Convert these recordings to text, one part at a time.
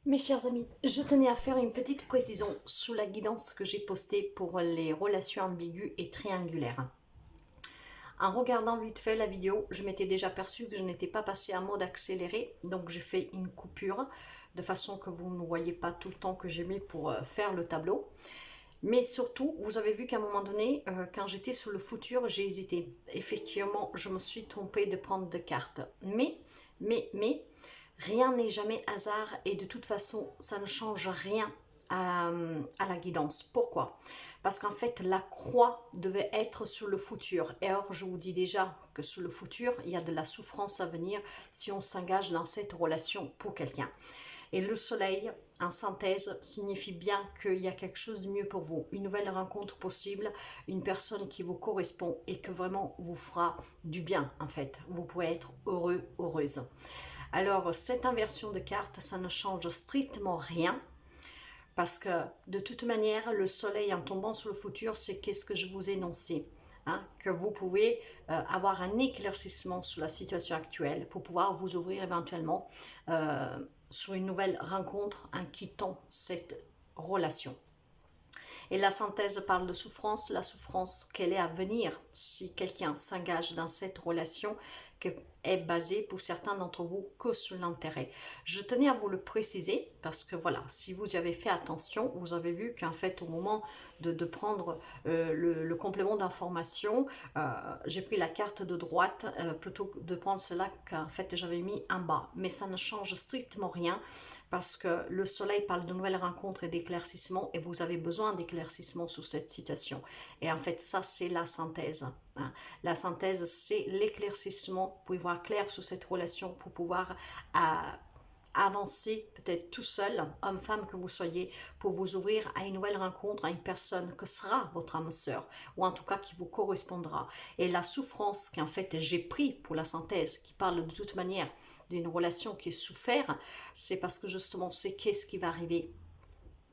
Mes chers amis, je tenais à faire une petite précision sous la guidance que j'ai postée pour les relations ambiguës et triangulaires. En regardant vite fait la vidéo, je m'étais déjà aperçue que je n'étais pas passée en mode accéléré, donc j'ai fait une coupure de façon que vous ne voyez pas tout le temps que j'ai mis pour faire le tableau. Mais surtout, vous avez vu qu'à un moment donné, quand j'étais sur le futur, j'ai hésité. Effectivement, je me suis trompée de prendre de cartes. Mais, rien n'est jamais hasard et de toute façon, ça ne change rien à la guidance. Pourquoi? Parce qu'en fait, la croix devait être sur le futur. Et or, je vous dis déjà que sur le futur, il y a de la souffrance à venir si on s'engage dans cette relation pour quelqu'un. Et le soleil, en synthèse, signifie bien qu'il y a quelque chose de mieux pour vous. Une nouvelle rencontre possible, une personne qui vous correspond et que vraiment vous fera du bien en fait. Vous pourrez être heureux, heureuse. Alors, cette inversion de cartes, ça ne change strictement rien. Parce que de toute manière, le soleil en tombant sur le futur, c'est qu'est-ce que je vous ai énoncé. Que vous pouvez avoir un éclaircissement sur la situation actuelle pour pouvoir vous ouvrir éventuellement sur une nouvelle rencontre en quittant cette relation. Et la synthèse parle de souffrance, la souffrance qu'elle est à venir si quelqu'un s'engage dans cette relation qui est basée pour certains d'entre vous que sur l'intérêt. Je tenais à vous le préciser parce que voilà, si vous y avez fait attention, vous avez vu qu'en fait au moment de prendre le complément d'information, j'ai pris la carte de droite plutôt que de prendre celle-là qu'en fait j'avais mis en bas. Mais ça ne change strictement rien parce que le soleil parle de nouvelles rencontres et d'éclaircissement et vous avez besoin d'éclaircissement sur cette situation. Et en fait, ça, c'est la synthèse. La synthèse, c'est l'éclaircissement pour y voir clair sur cette relation, pour pouvoir avancer peut-être tout seul, homme-femme que vous soyez, pour vous ouvrir à une nouvelle rencontre, à une personne que sera votre âme sœur, ou en tout cas qui vous correspondra. Et la souffrance qu'en fait j'ai pris pour la synthèse, qui parle de toute manière d'une relation qui est soufferte, c'est parce que justement c'est qu'est-ce qui va arriver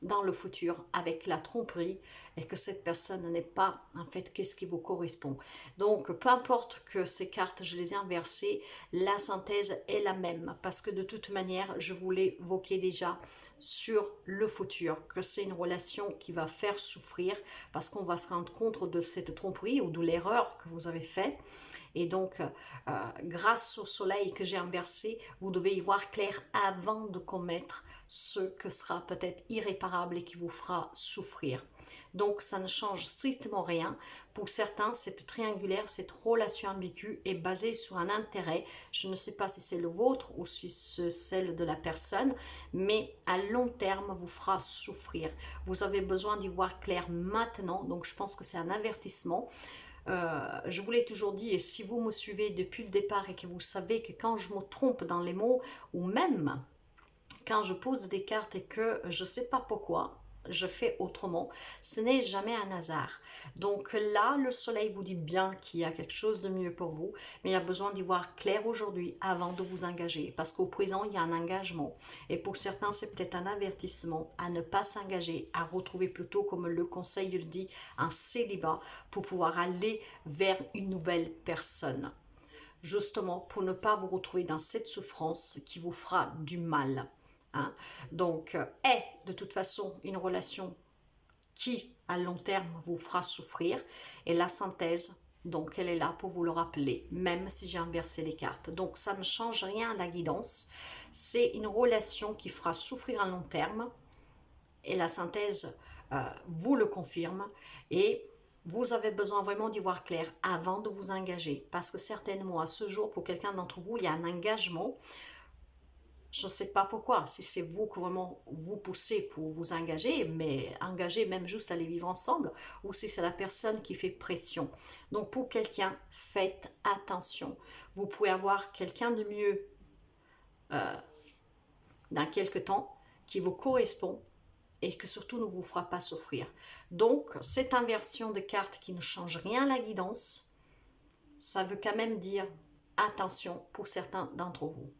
dans le futur avec la tromperie et que cette personne n'est pas en fait qu'est-ce qui vous correspond. Donc peu importe que ces cartes je les ai inversées, la synthèse est la même parce que de toute manière je vous l'ai évoqué déjà sur le futur, que c'est une relation qui va faire souffrir parce qu'on va se rendre compte de cette tromperie ou de l'erreur que vous avez faite. Et donc, grâce au soleil que j'ai inversé, vous devez y voir clair avant de commettre ce que sera peut-être irréparable et qui vous fera souffrir. Donc, ça ne change strictement rien. Pour certains, cette triangulaire, cette relation ambiguë est basée sur un intérêt. Je ne sais pas si c'est le vôtre ou si c'est celle de la personne, mais à long terme, vous fera souffrir. Vous avez besoin d'y voir clair maintenant. Donc, je pense que c'est un avertissement. Je vous l'ai toujours dit, et si vous me suivez depuis le départ et que vous savez que quand je me trompe dans les mots, ou même quand je pose des cartes et que je ne sais pas pourquoi, je fais autrement, ce n'est jamais un hasard. Donc là, le soleil vous dit bien qu'il y a quelque chose de mieux pour vous, mais il y a besoin d'y voir clair aujourd'hui avant de vous engager, parce qu'au présent, il y a un engagement. Et pour certains, c'est peut-être un avertissement à ne pas s'engager, à retrouver plutôt, comme le conseil le dit, un célibat pour pouvoir aller vers une nouvelle personne. Justement, pour ne pas vous retrouver dans cette souffrance qui vous fera du mal. Donc, est de toute façon une relation qui, à long terme, vous fera souffrir. Et la synthèse, donc, elle est là pour vous le rappeler, même si j'ai inversé les cartes. Donc, ça ne change rien à la guidance. C'est une relation qui fera souffrir à long terme. Et la synthèse vous le confirme. Et vous avez besoin vraiment d'y voir clair avant de vous engager. Parce que certainement, à ce jour, pour quelqu'un d'entre vous, il y a un engagement. Je ne sais pas pourquoi, si c'est vous que vraiment vous poussez pour vous engager, mais engager même juste à aller vivre ensemble, ou si c'est la personne qui fait pression. Donc pour quelqu'un, faites attention. Vous pouvez avoir quelqu'un de mieux dans quelques temps qui vous correspond et que surtout ne vous fera pas souffrir. Donc cette inversion de cartes qui ne change rien à la guidance, ça veut quand même dire attention pour certains d'entre vous.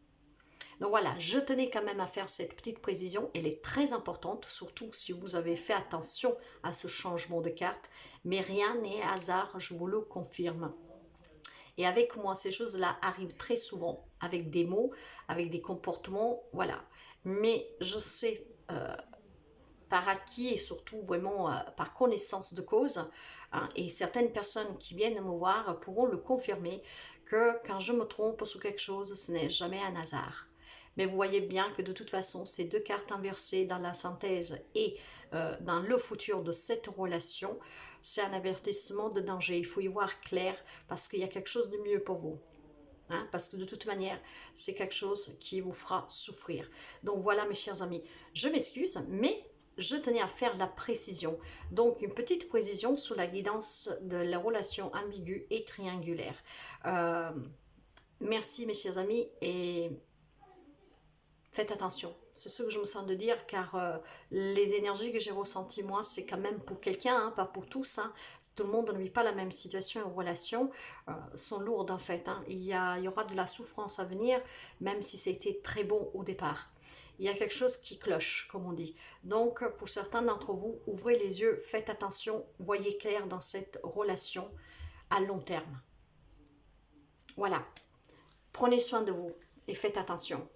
Donc voilà, je tenais quand même à faire cette petite précision, elle est très importante, surtout si vous avez fait attention à ce changement de carte, mais rien n'est hasard, je vous le confirme. Et avec moi, ces choses-là arrivent très souvent, avec des mots, avec des comportements, voilà. mais je sais par acquis et surtout vraiment par connaissance de cause, hein, et certaines personnes qui viennent me voir pourront le confirmer, que quand je me trompe sur quelque chose, ce n'est jamais un hasard. Mais vous voyez bien que de toute façon, ces deux cartes inversées dans la synthèse et dans le futur de cette relation, c'est un avertissement de danger. Il faut y voir clair parce qu'il y a quelque chose de mieux pour vous. Hein, parce que de toute manière, c'est quelque chose qui vous fera souffrir. Donc voilà mes chers amis, je m'excuse, mais je tenais à faire la précision. Donc une petite précision sur la guidance de la relation ambiguë et triangulaire. Euh, Merci mes chers amis et faites attention. C'est ce que je me sens de dire, car les énergies que j'ai ressenties moi, c'est quand même pour quelqu'un, hein, pas pour tous. Hein. Tout le monde ne vit pas la même situation et relations, sont lourdes en fait. Hein. Il y aura de la souffrance à venir, même si c'était très bon au départ. Il y a quelque chose qui cloche, comme on dit. Donc, pour certains d'entre vous, ouvrez les yeux, faites attention, voyez clair dans cette relation à long terme. Voilà. Prenez soin de vous et faites attention.